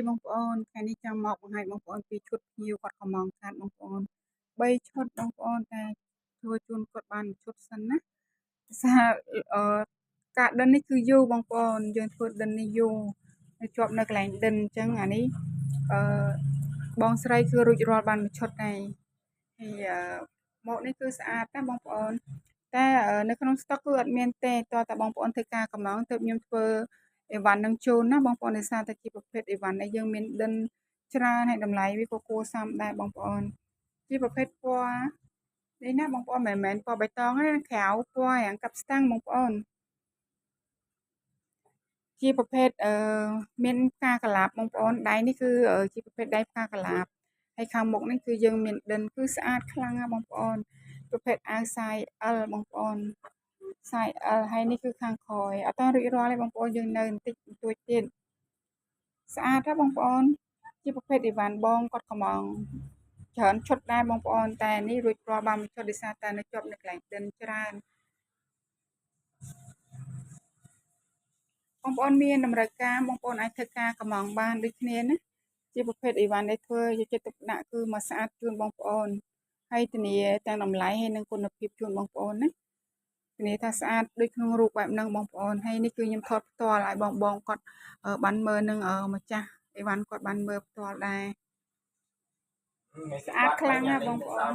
បងប្អូនថ្ងៃនេះចាំមកបង្ហាញបងប្អូនពីឈុតភ្ញៀវគាត់កំងខាតបងប្អូន3ឈុតបងប្អូនតែធ្វើជូនគាត់បានឈុតសិនណាសារការដិននេះគឺយូរបងប្អូនយើងធ្វើដិននេះយូរជាប់នៅកន្លែងដិនអញ្ចឹងអានេះអឺបងស្រីគឺរួចរាល់បានមួយឈុតហើយហើយមកនេះគឺស្អាតណាបងប្អូនតែនៅក្នុងស្តុកគឺអត់មានទេតើតាបងប្អូនធ្វើការកំងទើបខ្ញុំធ្វើអីវ៉ាន់នឹងជូនណាបងប្អូនដោយសារតែជាប្រភេទអីវ៉ាន់ដែលយើងមានដិនច្រើនហើយតម្លៃវាក៏គួរសមដែរបងប្អូនជាប្រភេទពណ៌នេះណាបងប្អូនមិនមែនពណ៌បៃតងទេក្រៅពណ៌រាងកាប់ស្តាំងបងប្អូនជាប្រភេទមានផ្កាកន្លាបបងប្អូនដៃនេះគឺជាប្រភេទដៃផ្កាកន្លាបហើយខាងមុខនេះគឺយើងមានដិនគឺស្អាតខ្លាំងណាបងប្អូនប្រភេទអាវសាយ L បងប្អូនសាយ L ហើយនេះគឺខាងក្រោយអត់តរួចរាល់ទេបងប្អូនយើងនៅបន្តិចបន្តួចទៀតស្អាតណាបងប្អូនជាប្រភេទអីវ៉ាន់បងគាត់កំងច្រើនឈុតដែរបងប្អូនតែនេះរួចរាល់បានមួយឈុតដោយសារតែនៅជាប់នៅកន្លែងដិនច្រើនបងប្អូនមានតម្រូវការបងប្អូនអាចធ្វើការកំងបានដូចគ្នាណាជាប្រភេទអីវ៉ាន់ដែលធ្វើយកចិត្តទុកដាក់គឺមកស្អាតជូនបងប្អូនហើយធានាទាំងតម្លៃហើយនិងគុណភាពជូនបងប្អូនណាធានាថាស្អាតដូចក្នុងរូបបែបហ្នឹងបងប្អូនហើយនេះគឺខ្ញុំថតផ្ទាល់ឲ្យបងគាត់បានមើលនឹងម្ចាស់អីវ៉ាន់គាត់បានមើលផ្ទាល់ដែរស្អាតខ្លាំងណាស់បងប្អូន